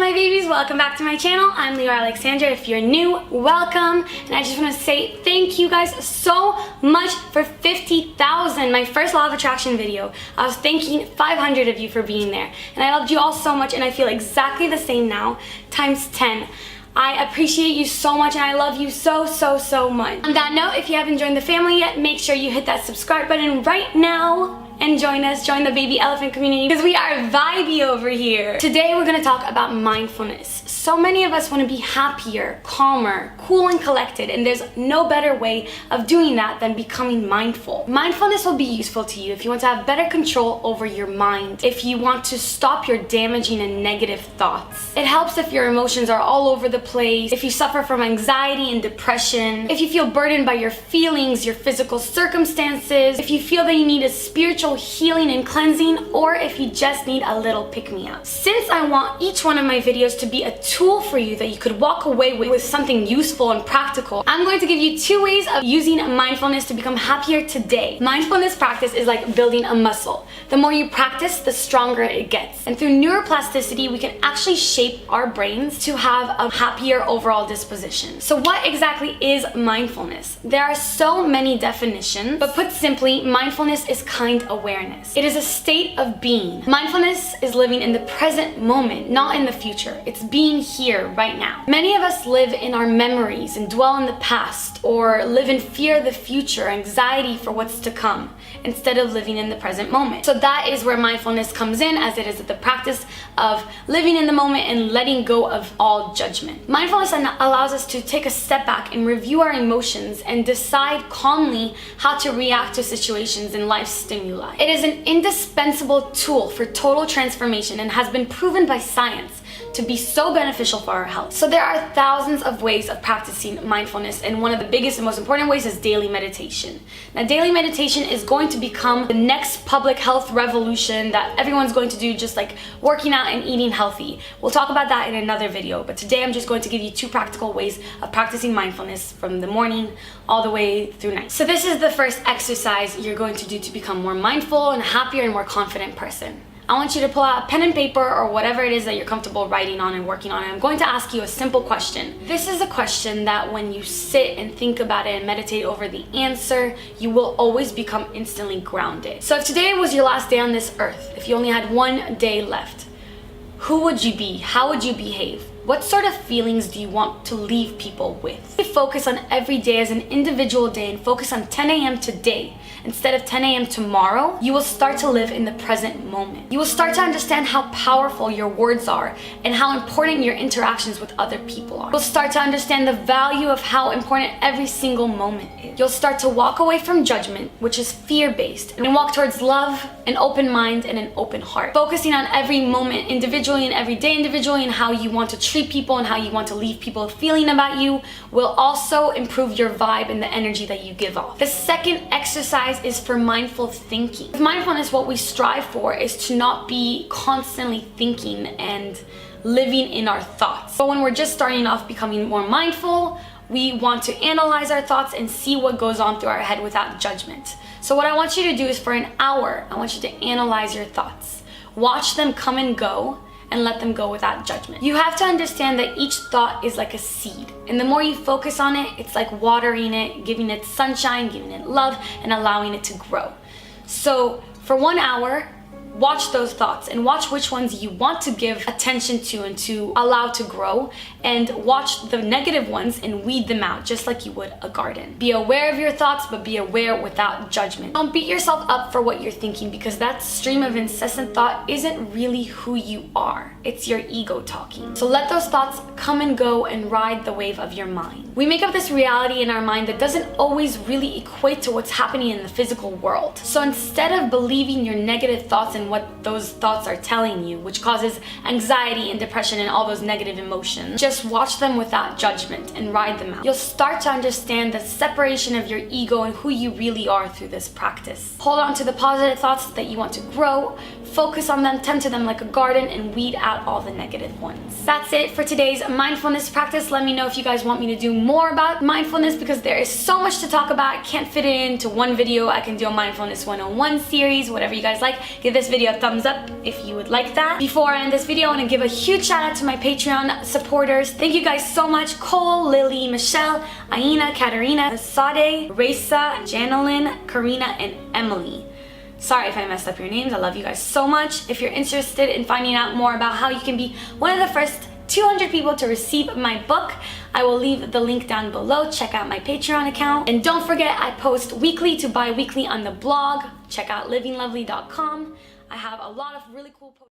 my babies, welcome back to my channel. I'm Leeor Alexandra. If you're new, welcome. And I just want to say thank you guys so much for 50,000, my first law of attraction video. I was thanking 500 of you for being there. And I loved you all so much, and I feel exactly the same now, times 10. I appreciate you so much, and I love you so much. On that note, if you haven't joined the family yet, make sure you hit that subscribe button right now and join us, join the baby elephant community, because we are vibey over here. Today we're gonna talk about mindfulness. So many of us want to be happier, calmer, cool and collected, and there's no better way of doing that than becoming mindful. Mindfulness will be useful to you if you want to have better control over your mind, if you want to stop your damaging and negative thoughts. It helps if your emotions are all over the place, if you suffer from anxiety and depression, if you feel burdened by your feelings, your physical circumstances, if you feel that you need a spiritual healing and cleansing, or if you just need a little pick-me-up. Since I want each one of my videos to be a tool for you that you could walk away with something useful and practical, I'm going to give you 2 ways of using mindfulness to become happier today. Mindfulness practice is like building a muscle. The more you practice, the stronger it gets. And through neuroplasticity, we can actually shape our brains to have a happier overall disposition. So what exactly is mindfulness? There are so many definitions, but put simply, mindfulness is kind awareness. It is a state of being. Mindfulness is living in the present moment, not in the future. It's being here right now. Many of us live in our memories and dwell in the past, or live in fear of the future, anxiety for what's to come, instead of living in the present moment. So that is where mindfulness comes in, as it is the practice of living in the moment and letting go of all judgment. Mindfulness allows us to take a step back and review our emotions and decide calmly how to react to situations and life stimuli. It is an indispensable tool for total transformation and has been proven by science to be so beneficial for our health. So there are thousands of ways of practicing mindfulness, and one of the biggest and most important ways is daily meditation. Now, daily meditation is going to become the next public health revolution that everyone's going to do, just like working out and eating healthy. We'll talk about that in another video, but today I'm just going to give you 2 practical ways of practicing mindfulness from the morning all the way through night. So this is the first exercise you're going to do to become more mindful and happier and more confident person. I want you to pull out a pen and paper or whatever it is that you're comfortable writing on and working on. And I'm going to ask you a simple question. This is a question that when you sit and think about it and meditate over the answer, you will always become instantly grounded. So if today was your last day on this earth, if you only had 1 day left, who would you be? How would you behave? What sort of feelings do you want to leave people with? Focus on every day as an individual day and focus on 10 a.m. today instead of 10 a.m. tomorrow. You will start to live in the present moment. You will start to understand how powerful your words are and how important your interactions with other people are. You'll start to understand the value of how important every single moment is. You'll start to walk away from judgment, which is fear-based, and walk towards love, an open mind, and an open heart. Focusing on every moment individually and every day individually, and how you want to treat people and how you want to leave people feeling about you will also improve your vibe and the energy that you give off. The second exercise is for mindful thinking. With mindfulness, what we strive for is to not be constantly thinking and living in our thoughts. But when we're just starting off becoming more mindful, we want to analyze our thoughts and see what goes on through our head without judgment. So what I want you to do is, for an hour, I want you to analyze your thoughts. Watch them come and go, and let them go without judgment. You have to understand that each thought is like a seed, and the more you focus on it, it's like watering it, giving it sunshine, giving it love, and allowing it to grow. So for 1 hour, watch those thoughts and watch which ones you want to give attention to and to allow to grow, and watch the negative ones and weed them out just like you would a garden. Be aware of your thoughts, but be aware without judgment. Don't beat yourself up for what you're thinking, because that stream of incessant thought isn't really who you are. It's your ego talking. So let those thoughts come and go and ride the wave of your mind. We make up this reality in our mind that doesn't always really equate to what's happening in the physical world. So instead of believing your negative thoughts and what those thoughts are telling you, which causes anxiety and depression and all those negative emotions, just watch them without judgment and ride them out. You'll start to understand the separation of your ego and who you really are through this practice. Hold on to the positive thoughts that you want to grow. focus on them, tend to them like a garden, and weed out all the negative ones. That's it for today's mindfulness practice. Let me know if you guys want me to do more about mindfulness, because there is so much to talk about. I can't fit it into one video. I can do a mindfulness 101 series, whatever you guys like. Give this video a thumbs up if you would like that. Before I end this video, I want to give a huge shout out to my Patreon supporters. Thank you guys so much. Cole, Lily, Michelle, Aina, Katarina, Sade, Raisa, Janelyn, Karina, and Emily. Sorry if I messed up your names. I love you guys so much. If you're interested in finding out more about how you can be one of the first 200 people to receive my book, I will leave the link down below. Check out my Patreon account. And don't forget, I post weekly to bi-weekly on the blog. Check out livinglovely.com. I have a lot of really cool posts.